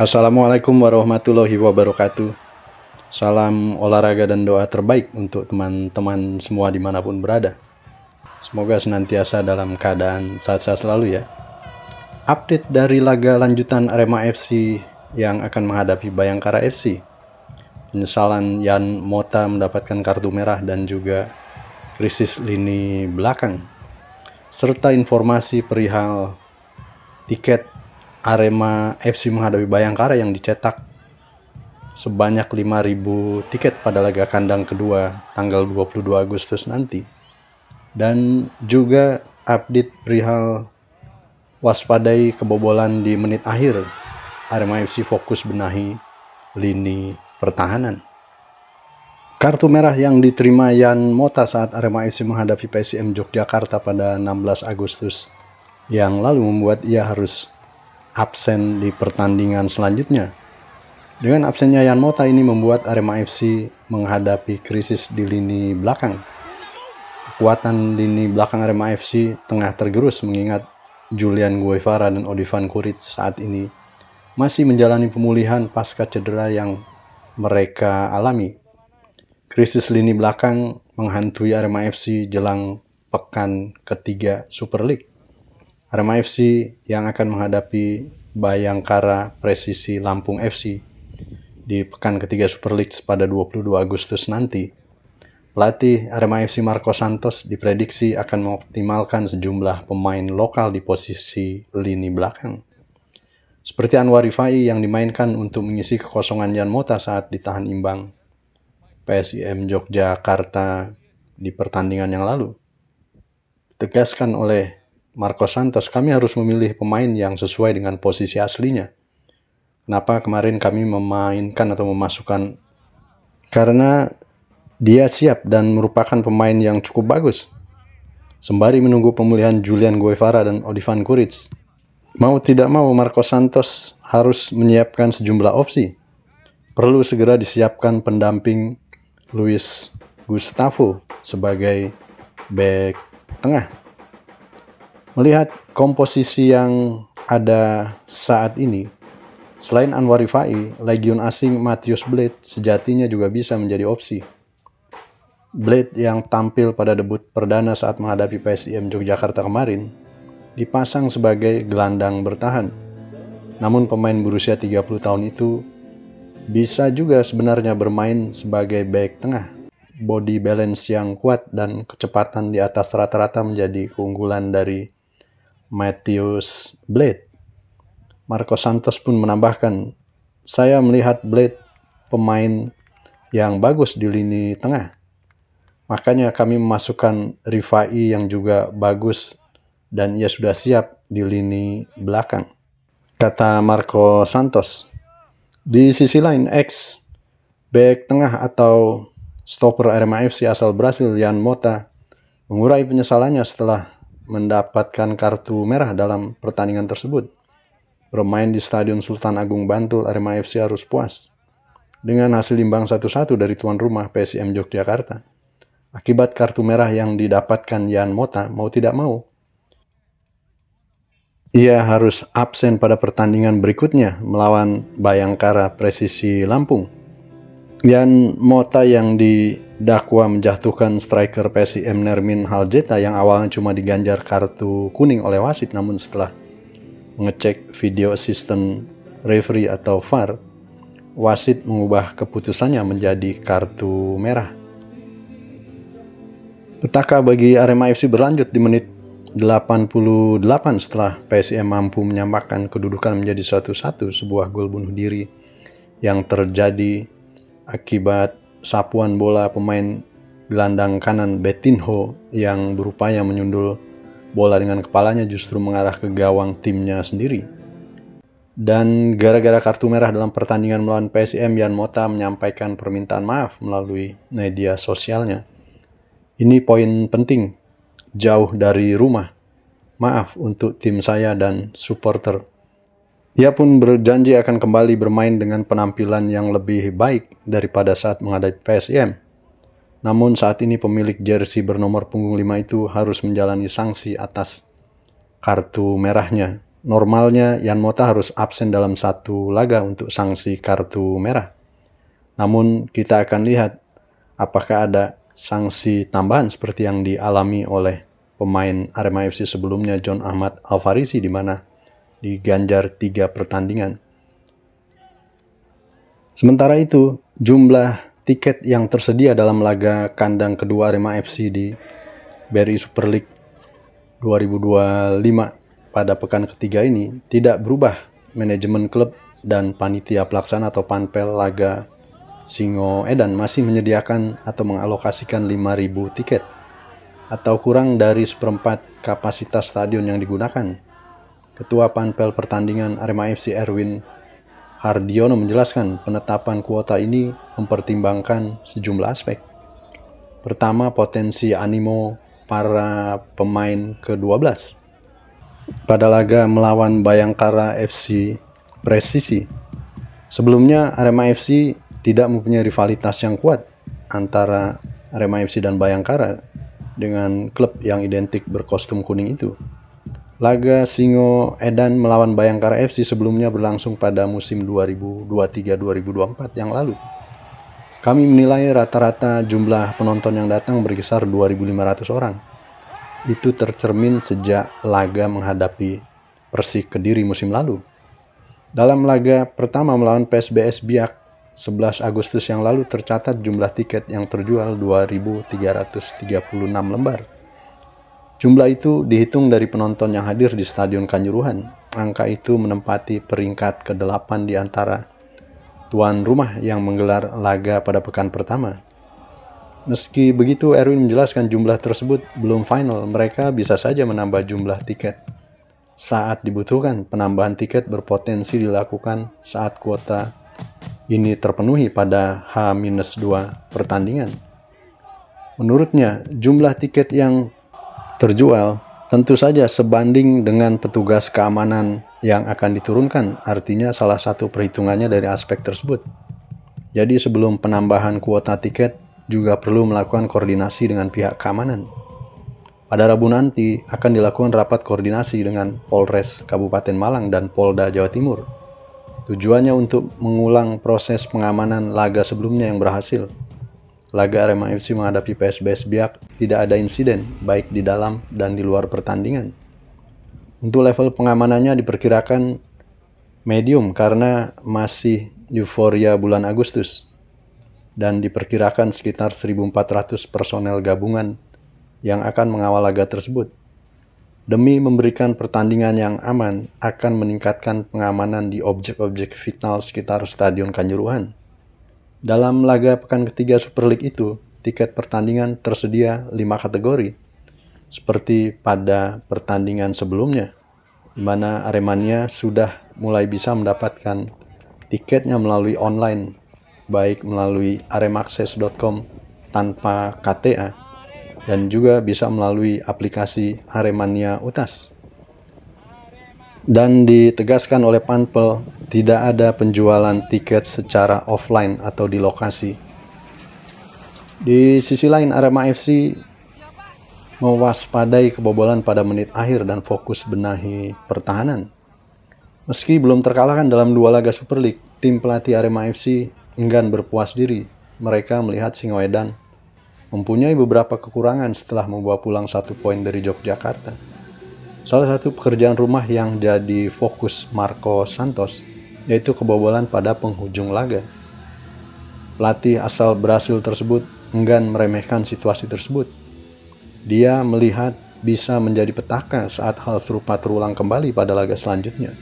Assalamualaikum warahmatullahi wabarakatuh. Salam olahraga dan doa terbaik untuk teman-teman semua dimanapun berada. Semoga senantiasa dalam keadaan sehat-sehat selalu ya. Update dari laga lanjutan Arema FC yang akan menghadapi Bayangkara FC. Penyesalan Yan Mota mendapatkan kartu merah dan juga krisis lini belakang. Serta informasi perihal tiket Arema FC menghadapi Bayangkara yang dicetak sebanyak 5.000 tiket pada laga kandang kedua tanggal 22 Agustus nanti. Dan juga update perihal waspadai kebobolan di menit akhir. Arema FC fokus benahi lini pertahanan. Kartu merah yang diterima Yan Mota saat Arema FC menghadapi PSM Yogyakarta pada 16 Agustus yang lalu membuat ia harus absen di pertandingan selanjutnya. Dengan absennya Yan Mota ini membuat Arema FC menghadapi krisis di lini belakang. Kekuatan lini belakang Arema FC tengah tergerus mengingat Julian Guevara dan Odivan Kuric saat ini masih menjalani pemulihan pasca cedera yang mereka alami. Krisis lini belakang menghantui Arema FC jelang pekan ketiga Super League. Arema FC yang akan menghadapi Bayangkara Presisi Lampung FC di pekan ketiga Super League pada 22 Agustus nanti. Pelatih Arema FC Marco Santos diprediksi akan mengoptimalkan sejumlah pemain lokal di posisi lini belakang. Seperti Anwar Rifai yang dimainkan untuk mengisi kekosongan Yan Mota saat ditahan imbang PSIM Yogyakarta di pertandingan yang lalu. Ditegaskan oleh Marco Santos, kami harus memilih pemain yang sesuai dengan posisi aslinya. Kenapa kemarin kami memainkan atau memasukkan? Karena dia siap dan merupakan pemain yang cukup bagus. Sembari menunggu pemulihan Julian Guevara dan Odivan Kuric. Mau tidak mau Marco Santos harus menyiapkan sejumlah opsi. Perlu segera disiapkan pendamping Luis Gustavo sebagai bek tengah. Melihat komposisi yang ada saat ini, selain Anwar Rifai, legion asing Matheus Blade sejatinya juga bisa menjadi opsi. Blade yang tampil pada debut perdana saat menghadapi PSIM Yogyakarta kemarin, dipasang sebagai gelandang bertahan. Namun pemain berusia 30 tahun itu bisa juga sebenarnya bermain sebagai bek tengah. Body balance yang kuat dan kecepatan di atas rata-rata menjadi keunggulan dari Matheus Blade. Marco Santos pun menambahkan, saya melihat Blade pemain yang bagus di lini tengah. Makanya kami memasukkan Rifai yang juga bagus dan ia sudah siap di lini belakang, kata Marco Santos. Di sisi lain, bek tengah atau stopper Arema FC asal Brasil Yan Mota mengurai penyesalannya setelah mendapatkan kartu merah dalam pertandingan tersebut. Bermain di Stadion Sultan Agung Bantul, Arema FC harus puas dengan hasil imbang 1-1 dari tuan rumah PSIM Yogyakarta. Akibat kartu merah yang didapatkan Yan Mota, mau tidak mau, ia harus absen pada pertandingan berikutnya melawan Bayangkara Presisi Lampung. Yan Mota yang didakwa menjatuhkan striker PSIM Nermin Haljeta yang awalnya cuma diganjar kartu kuning oleh wasit, namun setelah mengecek video assistant referee atau VAR, wasit mengubah keputusannya menjadi kartu merah. Petaka bagi Arema FC berlanjut di menit 88 setelah PSIM mampu menyamakan kedudukan menjadi 1-1, sebuah gol bunuh diri yang terjadi akibat sapuan bola pemain gelandang kanan Betinho yang berupaya menyundul bola dengan kepalanya justru mengarah ke gawang timnya sendiri. Dan gara-gara kartu merah dalam pertandingan melawan PSIM, Yan Mota menyampaikan permintaan maaf melalui media sosialnya. Ini poin penting, jauh dari rumah. Maaf untuk tim saya dan supporter. Ia pun berjanji akan kembali bermain dengan penampilan yang lebih baik daripada saat menghadapi PSIM. Namun saat ini pemilik jersey bernomor punggung 5 itu harus menjalani sanksi atas kartu merahnya normalnya Yan Mota harus absen dalam satu laga untuk sanksi kartu merah. Namun kita akan lihat apakah ada sanksi tambahan seperti yang dialami oleh pemain Arema FC sebelumnya, John Ahmad Alfarisi, di mana diganjar 3 pertandingan. Sementara itu, jumlah tiket yang tersedia dalam laga kandang kedua Arema FC di BRI Super League 2025 pada pekan ketiga ini tidak berubah. Manajemen klub dan panitia pelaksana atau panpel laga Singo Edan masih menyediakan atau mengalokasikan 5.000 tiket atau kurang dari seperempat kapasitas stadion yang digunakan. Ketua panpel pertandingan Arema FC Erwin Hardiono menjelaskan penetapan kuota ini mempertimbangkan sejumlah aspek. Pertama, potensi animo para pemain ke-12 pada laga melawan Bayangkara FC Presisi. Sebelumnya Arema FC tidak mempunyai rivalitas yang kuat antara Arema FC dan Bayangkara dengan klub yang identik berkostum kuning itu. Laga Singo Edan melawan Bayangkara FC sebelumnya berlangsung pada musim 2023-2024 yang lalu. Kami menilai rata-rata jumlah penonton yang datang berkisar 2.500 orang. Itu tercermin sejak laga menghadapi Persik Kediri musim lalu. Dalam laga pertama melawan PSBS Biak 11 Agustus yang lalu tercatat jumlah tiket yang terjual 2.336 lembar. Jumlah itu dihitung dari penonton yang hadir di Stadion Kanjuruhan. Angka itu menempati peringkat ke-8 di antara tuan rumah yang menggelar laga pada pekan pertama. Meski begitu, Erwin menjelaskan jumlah tersebut belum final. Mereka bisa saja menambah jumlah tiket saat dibutuhkan. Penambahan tiket berpotensi dilakukan saat kuota ini terpenuhi pada H-2 pertandingan. Menurutnya, jumlah tiket yang terjual tentu saja sebanding dengan petugas keamanan yang akan diturunkan. Artinya salah satu perhitungannya dari aspek tersebut. Jadi sebelum penambahan kuota tiket juga perlu melakukan koordinasi dengan pihak keamanan. Pada Rabu nanti akan dilakukan rapat koordinasi dengan Polres Kabupaten Malang dan Polda Jawa Timur. Tujuannya untuk mengulang proses pengamanan laga sebelumnya yang berhasil. Laga Arema FC menghadapi PSBS Biak tidak ada insiden baik di dalam dan di luar pertandingan. Untuk level pengamanannya diperkirakan medium karena masih euforia bulan Agustus. Dan diperkirakan sekitar 1.400 personel gabungan yang akan mengawal laga tersebut. Demi memberikan pertandingan yang aman, akan meningkatkan pengamanan di objek-objek vital sekitar Stadion Kanjuruhan. Dalam laga pekan ketiga Super League itu, tiket pertandingan tersedia 5 kategori, seperti pada pertandingan sebelumnya, di mana Aremania sudah mulai bisa mendapatkan tiketnya melalui online, baik melalui aremaxes.com tanpa KTA dan juga bisa melalui aplikasi Aremania Utas. Dan ditegaskan oleh Panpel, tidak ada penjualan tiket secara offline atau di lokasi. Di sisi lain, Arema FC mewaspadai kebobolan pada menit akhir dan fokus benahi pertahanan. Meski belum terkalahkan dalam 2 laga Super League, tim pelatih Arema FC enggan berpuas diri. Mereka melihat Singo Edan mempunyai beberapa kekurangan setelah membawa pulang 1 poin dari Yogyakarta. Salah satu pekerjaan rumah yang jadi fokus Marco Santos yaitu kebobolan pada penghujung laga. Pelatih asal Brasil tersebut enggan meremehkan situasi tersebut. Dia melihat bisa menjadi petaka saat hal serupa terulang kembali pada laga selanjutnya.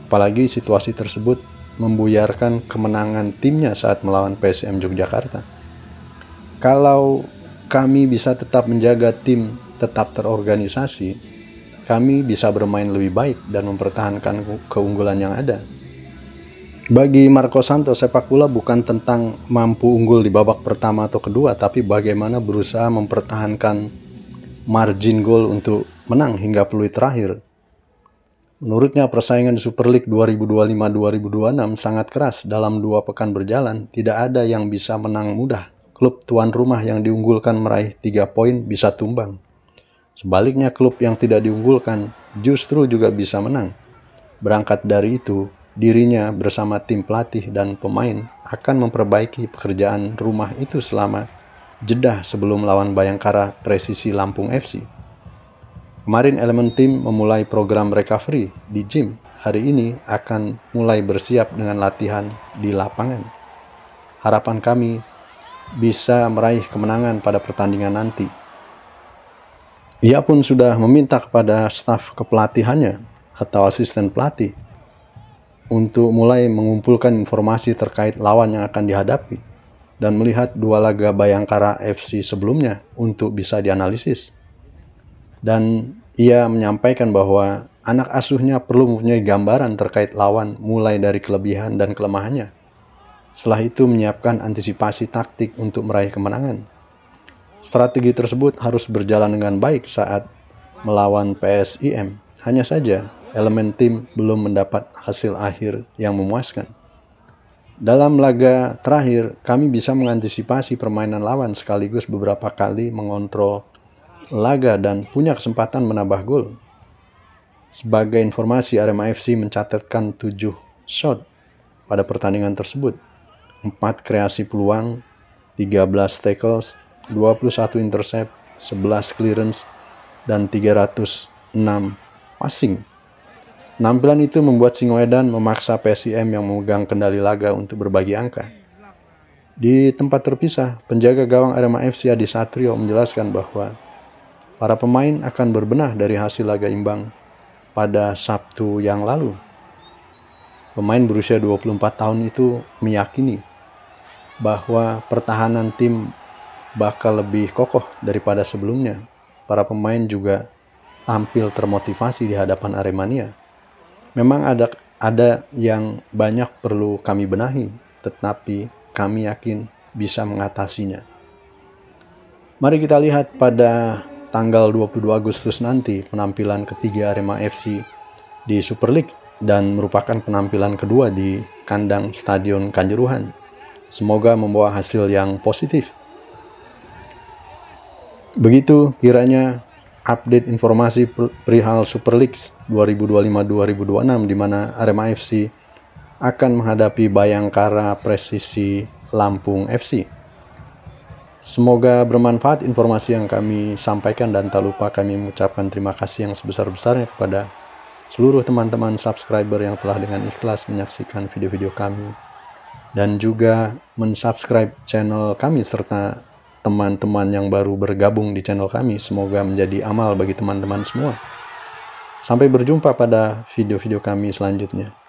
Apalagi situasi tersebut membuyarkan kemenangan timnya saat melawan PSM Yogyakarta. Kalau kami bisa tetap menjaga tim tetap terorganisasi, kami bisa bermain lebih baik dan mempertahankan keunggulan yang ada. Bagi Marco Santos, sepak bola bukan tentang mampu unggul di babak pertama atau kedua, tapi bagaimana berusaha mempertahankan margin gol untuk menang hingga peluit terakhir. Menurutnya, persaingan di Super League 2025-2026 sangat keras. Dalam 2 pekan berjalan, tidak ada yang bisa menang mudah. Klub tuan rumah yang diunggulkan meraih 3 poin bisa tumbang. Sebaliknya, klub yang tidak diunggulkan justru juga bisa menang. Berangkat dari itu, dirinya bersama tim pelatih dan pemain akan memperbaiki pekerjaan rumah itu selama jeda sebelum lawan Bayangkara Presisi Lampung FC. Kemarin elemen tim memulai program recovery di gym. Hari ini akan mulai bersiap dengan latihan di lapangan. Harapan kami bisa meraih kemenangan pada pertandingan nanti. Ia pun sudah meminta kepada staf kepelatihannya atau asisten pelatih untuk mulai mengumpulkan informasi terkait lawan yang akan dihadapi dan melihat dua laga Bayangkara FC sebelumnya untuk bisa dianalisis. Dan ia menyampaikan bahwa anak asuhnya perlu mempunyai gambaran terkait lawan mulai dari kelebihan dan kelemahannya. Setelah itu menyiapkan antisipasi taktik untuk meraih kemenangan. Strategi tersebut harus berjalan dengan baik saat melawan PSIM. Hanya saja, elemen tim belum mendapat hasil akhir yang memuaskan. Dalam laga terakhir, kami bisa mengantisipasi permainan lawan sekaligus beberapa kali mengontrol laga dan punya kesempatan menambah gol. Sebagai informasi, Arema FC mencatatkan 7 shot pada pertandingan tersebut. 4 kreasi peluang, 13 tackles, 21 intercept, 11 clearance, dan 306 passing. Penampilan itu membuat Singoedan memaksa PSIM yang memegang kendali laga untuk berbagi angka. Di tempat terpisah, penjaga gawang Arema FC Adi Satrio menjelaskan bahwa para pemain akan berbenah dari hasil laga imbang pada Sabtu yang lalu. Pemain berusia 24 tahun itu meyakini bahwa pertahanan tim bakal lebih kokoh daripada sebelumnya. Para pemain juga tampil termotivasi di hadapan Aremania. Memang ada yang banyak perlu kami benahi, tetapi kami yakin bisa mengatasinya. Mari kita lihat pada tanggal 22 Agustus nanti penampilan ketiga Arema FC di Super League dan merupakan penampilan kedua di kandang Stadion Kanjuruhan. Semoga membawa hasil yang positif. Begitu kiranya update informasi perihal Super League 2025-2026 di mana Arema FC akan menghadapi Bayangkara Presisi Lampung FC. Semoga bermanfaat informasi yang kami sampaikan dan tak lupa kami mengucapkan terima kasih yang sebesar-besarnya kepada seluruh teman-teman subscriber yang telah dengan ikhlas menyaksikan video-video kami dan juga mensubscribe channel kami serta teman-teman yang baru bergabung di channel kami. Semoga menjadi amal bagi teman-teman semua. Sampai berjumpa pada video-video kami selanjutnya.